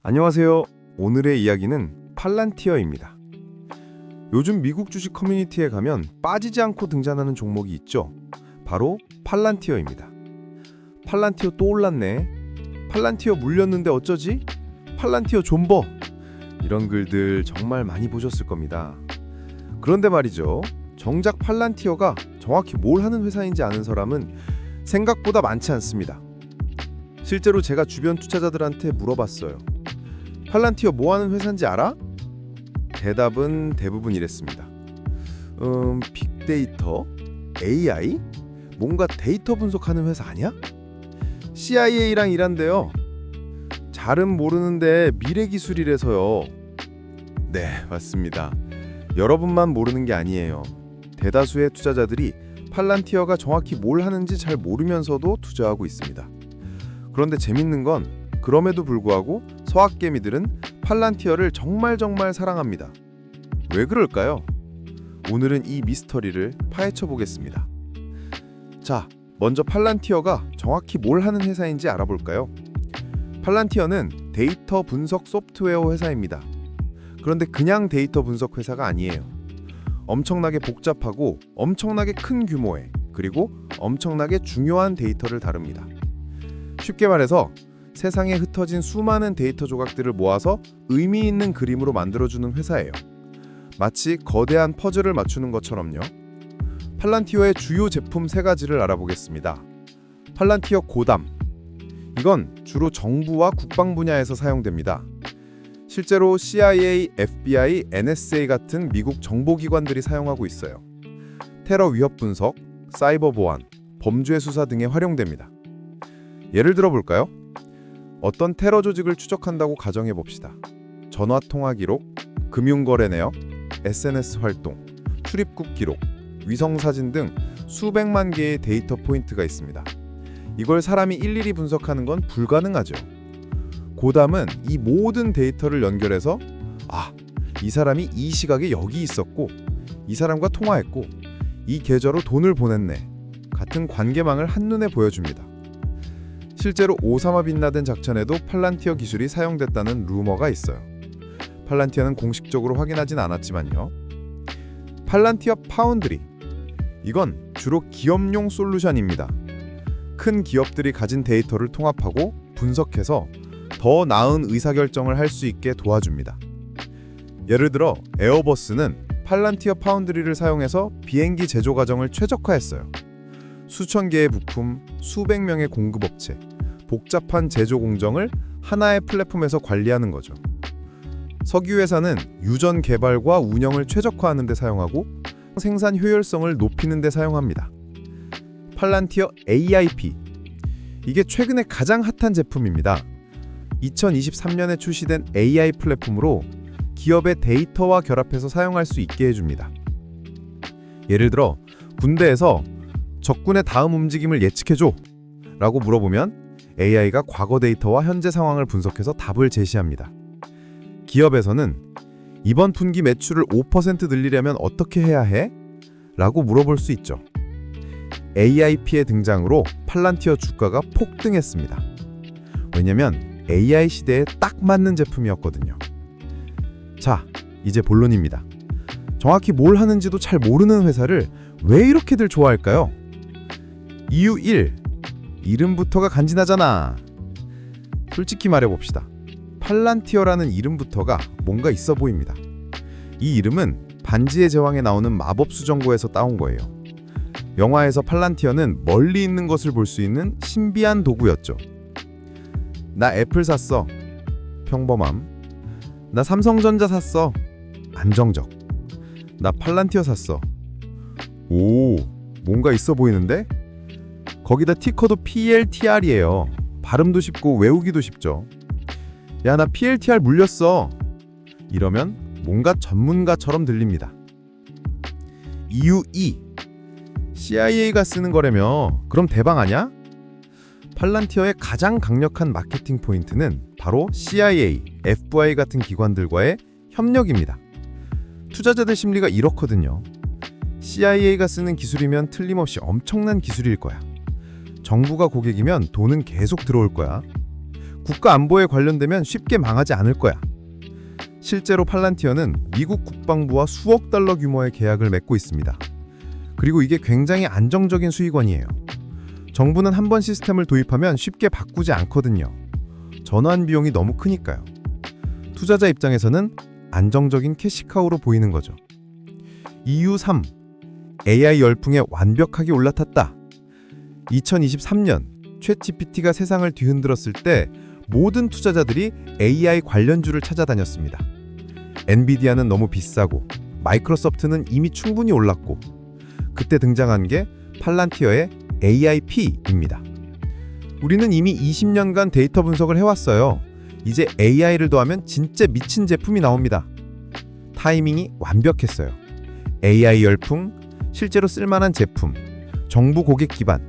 안녕하세요. 오늘의 이야기는 팔란티어입니다. 요즘 미국 주식 커뮤니티에 가면 빠지지 않고 등장하는 종목이 있죠. 바로 팔란티어입니다. 팔란티어 또 올랐네. 팔란티어 물렸는데 어쩌지? 팔란티어 존버. 이런 글들 정말 많이 보셨을 겁니다. 그런데 말이죠. 정작 팔란티어가 정확히 뭘 하는 회사인지 아는 사람은 생각보다 많지 않습니다. 실제로 제가 주변 투자자들한테 물어봤어요. 팔란티어 뭐 하는 회사인지 알아? 대답은 대부분 이랬습니다. 빅데이터? AI? 뭔가 데이터 분석하는 회사 아니야? CIA랑 일한대요. 잘은 모르는데 미래 기술이라서요. 네, 맞습니다. 여러분만 모르는 게 아니에요. 대다수의 투자자들이 팔란티어가 정확히 뭘 하는지 잘 모르면서도 투자하고 있습니다. 그런데 재밌는 건 그럼에도 불구하고 서학개미들은 팔란티어를 정말 사랑합니다. 왜 그럴까요? 오늘은 이 미스터리를 파헤쳐 보겠습니다. 자, 먼저 팔란티어가 정확히 뭘 하는 회사인지 알아볼까요? 팔란티어는 데이터 분석 소프트웨어 회사입니다. 그런데 그냥 데이터 분석 회사가 아니에요. 엄청나게 복잡하고 엄청나게 큰 규모의 그리고 엄청나게 중요한 데이터를 다룹니다. 쉽게 말해서 세상에 흩어진 수많은 데이터 조각들을 모아서 의미 있는 그림으로 만들어주는 회사예요. 마치 거대한 퍼즐을 맞추는 것처럼요. 팔란티어의 주요 제품 3가지를 알아보겠습니다. 팔란티어 고담. 이건 주로 정부와 국방 분야에서 사용됩니다. 실제로 CIA, FBI, NSA 같은 미국 정보기관들이 사용하고 있어요. 테러 위협 분석, 사이버 보안, 범죄 수사 등에 활용됩니다. 예를 들어 볼까요? 어떤 테러 조직을 추적한다고 가정해 봅시다. 전화 통화 기록, 금융거래 내역, SNS 활동, 출입국 기록, 위성 사진 등 수백만 개의 데이터 포인트가 있습니다. 이걸 사람이 일일이 분석하는 건 불가능하죠. 고담은 이 모든 데이터를 연결해서 이 사람이 이 시각에 여기 있었고 이 사람과 통화했고 이 계좌로 돈을 보냈네 같은 관계망을 한눈에 보여줍니다. 실제로 오사마 빈라덴 작전에도 팔란티어 기술이 사용됐다는 루머가 있어요. 팔란티어는 공식적으로 확인하진 않았지만요. 팔란티어 파운드리. 이건 주로 기업용 솔루션입니다. 큰 기업들이 가진 데이터를 통합하고 분석해서 더 나은 의사결정을 할 수 있게 도와줍니다. 예를 들어 에어버스는 팔란티어 파운드리를 사용해서 비행기 제조 과정을 최적화했어요. 수천 개의 부품, 수백 명의 공급업체, 복잡한 제조 공정을 하나의 플랫폼에서 관리하는 거죠. 석유회사는 유전 개발과 운영을 최적화하는 데 사용하고 생산 효율성을 높이는 데 사용합니다. 팔란티어 AIP. 이게 최근에 가장 핫한 제품입니다. 2023년에 출시된 AI 플랫폼으로 기업의 데이터와 결합해서 사용할 수 있게 해줍니다. 예를 들어 군대에서 적군의 다음 움직임을 예측해줘 라고 물어보면 AI가 과거 데이터와 현재 상황을 분석해서 답을 제시합니다. 기업에서는 이번 분기 매출을 5% 늘리려면 어떻게 해야 해? 라고 물어볼 수 있죠. AIP의 등장으로 팔란티어 주가가 폭등했습니다. 왜냐면 AI 시대에 딱 맞는 제품이었거든요. 자, 이제 본론입니다. 정확히 뭘 하는지도 잘 모르는 회사를 왜 이렇게들 좋아할까요? 이유 1. 이름부터가 간지나잖아. 솔직히 말해봅시다. 팔란티어라는 이름부터가 뭔가 있어 보입니다. 이 이름은 반지의 제왕에 나오는 마법 수정고에서 따온 거예요. 영화에서 팔란티어는 멀리 있는 것을 볼 수 있는 신비한 도구였죠. 나 애플 샀어. 평범함. 나 삼성전자 샀어. 안정적. 나 팔란티어 샀어. 오, 뭔가 있어 보이는데? 거기다 티커도 PLTR이에요. 발음도 쉽고 외우기도 쉽죠. 야, 나 PLTR 물렸어. 이러면 뭔가 전문가처럼 들립니다. 이유 2. CIA가 쓰는 거라며. 그럼 대박 아냐? 팔란티어의 가장 강력한 마케팅 포인트는 바로 CIA, FBI 같은 기관들과의 협력입니다. 투자자들 심리가 이렇거든요. CIA가 쓰는 기술이면 틀림없이 엄청난 기술일 거야. 정부가 고객이면 돈은 계속 들어올 거야. 국가 안보에 관련되면 쉽게 망하지 않을 거야. 실제로 팔란티어는 미국 국방부와 수억 달러 규모의 계약을 맺고 있습니다. 그리고 이게 굉장히 안정적인 수익원이에요. 정부는 한 번 시스템을 도입하면 쉽게 바꾸지 않거든요. 전환 비용이 너무 크니까요. 투자자 입장에서는 안정적인 캐시카우로 보이는 거죠. 이유 3. AI 열풍에 완벽하게 올라탔다. 2023년 챗GPT가 세상을 뒤흔들었을 때 모든 투자자들이 AI 관련주를 찾아다녔습니다. 엔비디아는 너무 비싸고 마이크로소프트는 이미 충분히 올랐고 그때 등장한 게 팔란티어의 AIP입니다. 우리는 이미 20년간 데이터 분석을 해왔어요. 이제 AI를 더하면 진짜 미친 제품이 나옵니다. 타이밍이 완벽했어요. AI 열풍, 실제로 쓸만한 제품, 정부 고객 기반.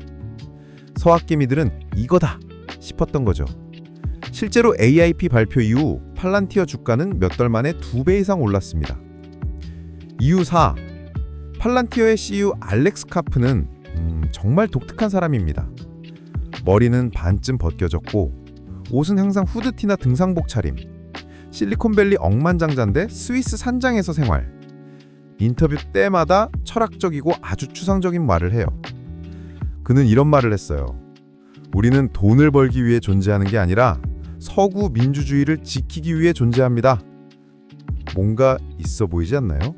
서학개미들은 이거다 싶었던 거죠. 실제로 AIP 발표 이후 팔란티어 주가는 몇 달 만에 2배 이상 올랐습니다. 이유 4. 팔란티어의 CEO 알렉스 카프는 정말 독특한 사람입니다. 머리는 반쯤 벗겨졌고 옷은 항상 후드티나 등산복 차림. 실리콘밸리 억만장자인데 스위스 산장에서 생활. 인터뷰 때마다 철학적이고 아주 추상적인 말을 해요. 그는 이런 말을 했어요. 우리는 돈을 벌기 위해 존재하는 게 아니라 서구 민주주의를 지키기 위해 존재합니다. 뭔가 있어 보이지 않나요?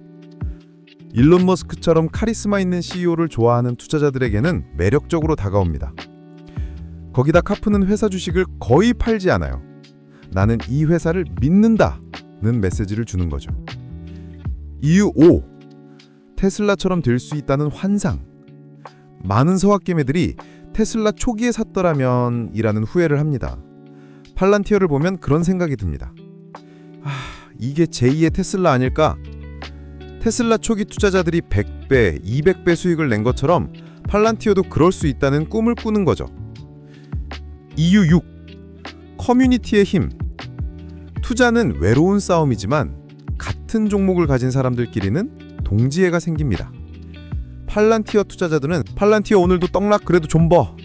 일론 머스크처럼 카리스마 있는 CEO를 좋아하는 투자자들에게는 매력적으로 다가옵니다. 거기다 카프는 회사 주식을 거의 팔지 않아요. 나는 이 회사를 믿는다는 메시지를 주는 거죠. 이유 5. 테슬라처럼 될 수 있다는 환상. 많은 서학개미들이 테슬라 초기에 샀더라면 이라는 후회를 합니다. 팔란티어를 보면 그런 생각이 듭니다. 이게 제2의 테슬라 아닐까? 테슬라 초기 투자자들이 100배, 200배 수익을 낸 것처럼 팔란티어도 그럴 수 있다는 꿈을 꾸는 거죠. 이유 6. 커뮤니티의 힘. 투자는 외로운 싸움이지만 같은 종목을 가진 사람들끼리는 동지애가 생깁니다. 팔란티어 투자자들은 팔란티어 오늘도 떡락 그래도 좀 버.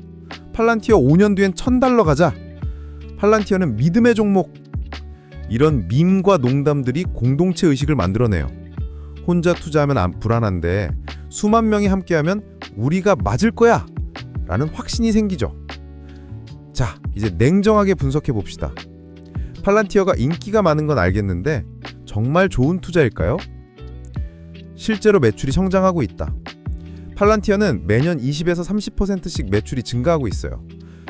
팔란티어 5년 뒤엔 $1000 가자. 팔란티어는 믿음의 종목. 이런 밈과 농담들이 공동체 의식을 만들어내요. 혼자 투자하면 불안한데 수만 명이 함께하면 우리가 맞을 거야 라는 확신이 생기죠. 자, 이제 냉정하게 분석해 봅시다. 팔란티어가 인기가 많은 건 알겠는데 정말 좋은 투자일까요? 실제로 매출이 성장하고 있다. 팔란티어는 매년 20에서 30%씩 매출이 증가하고 있어요.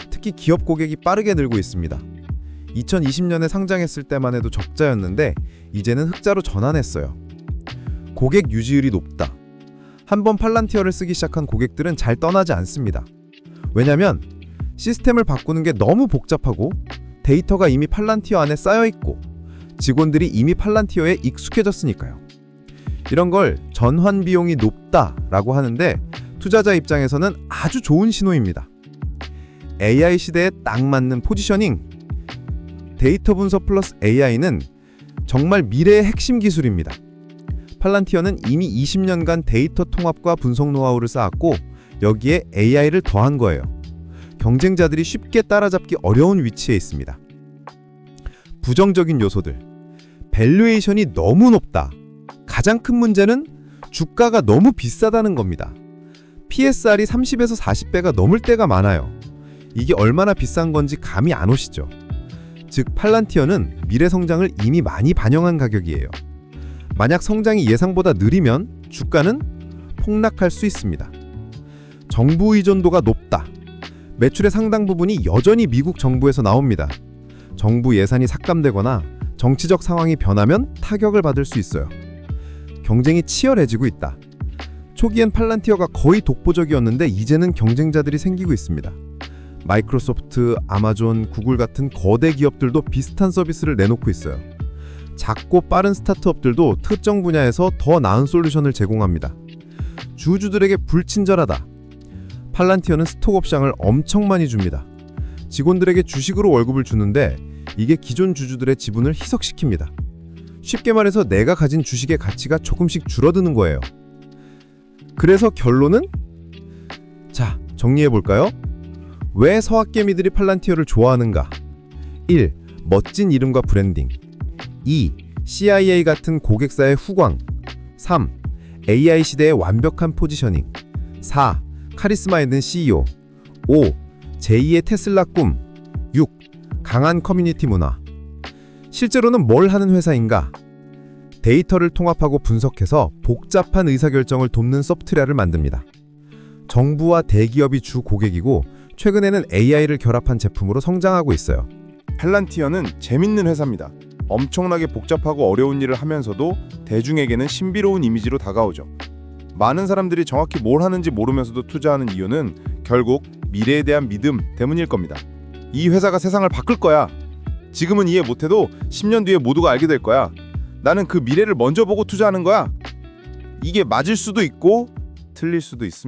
특히 기업 고객이 빠르게 늘고 있습니다. 2020년에 상장했을 때만 해도 적자였는데 이제는 흑자로 전환했어요. 고객 유지율이 높다. 한번 팔란티어를 쓰기 시작한 고객들은 잘 떠나지 않습니다. 왜냐면 시스템을 바꾸는 게 너무 복잡하고 데이터가 이미 팔란티어 안에 쌓여있고 직원들이 이미 팔란티어에 익숙해졌으니까요. 이런 걸 전환 비용이 높다라고 하는데 투자자 입장에서는 아주 좋은 신호입니다. AI 시대에 딱 맞는 포지셔닝. 데이터 분석 플러스 AI는 정말 미래의 핵심 기술입니다. 팔란티어는 이미 20년간 데이터 통합과 분석 노하우를 쌓았고 여기에 AI를 더한 거예요. 경쟁자들이 쉽게 따라잡기 어려운 위치에 있습니다. 부정적인 요소들. 밸류에이션이 너무 높다. 가장 큰 문제는 주가가 너무 비싸다는 겁니다. PSR이 30에서 40배가 넘을 때가 많아요. 이게 얼마나 비싼 건지 감이 안 오시죠? 즉 팔란티어는 미래 성장을 이미 많이 반영한 가격이에요. 만약 성장이 예상보다 느리면 주가는 폭락할 수 있습니다. 정부 의존도가 높다. 매출의 상당 부분이 여전히 미국 정부에서 나옵니다. 정부 예산이 삭감되거나 정치적 상황이 변하면 타격을 받을 수 있어요. 경쟁이 치열해지고 있다. 초기엔 팔란티어가 거의 독보적이었는데 이제는 경쟁자들이 생기고 있습니다. 마이크로소프트, 아마존, 구글 같은 거대 기업들도 비슷한 서비스를 내놓고 있어요. 작고 빠른 스타트업들도 특정 분야에서 더 나은 솔루션을 제공합니다. 주주들에게 불친절하다. 팔란티어는 스톡 옵션을 엄청 많이 줍니다. 직원들에게 주식으로 월급을 주는데 이게 기존 주주들의 지분을 희석시킵니다. 쉽게 말해서 내가 가진 주식의 가치가 조금씩 줄어드는 거예요. 그래서 결론은? 자, 정리해볼까요? 왜 서학개미들이 팔란티어를 좋아하는가? 1. 멋진 이름과 브랜딩. 2. CIA 같은 고객사의 후광. 3. AI 시대의 완벽한 포지셔닝. 4. 카리스마 있는 CEO. 5. 제2의 테슬라 꿈. 6. 강한 커뮤니티 문화. 실제로는 뭘 하는 회사인가? 데이터를 통합하고 분석해서 복잡한 의사결정을 돕는 소프트웨어를 만듭니다. 정부와 대기업이 주 고객이고 최근에는 AI를 결합한 제품으로 성장하고 있어요. 펠란티어는 재밌는 회사입니다. 엄청나게 복잡하고 어려운 일을 하면서도 대중에게는 신비로운 이미지로 다가오죠. 많은 사람들이 정확히 뭘 하는지 모르면서도 투자하는 이유는 결국 미래에 대한 믿음 때문일 겁니다. 이 회사가 세상을 바꿀 거야. 지금은 이해 못해도 10년 뒤에 모두가 알게 될 거야. 나는 그 미래를 먼저 보고 투자하는 거야. 이게 맞을 수도 있고 틀릴 수도 있습니다.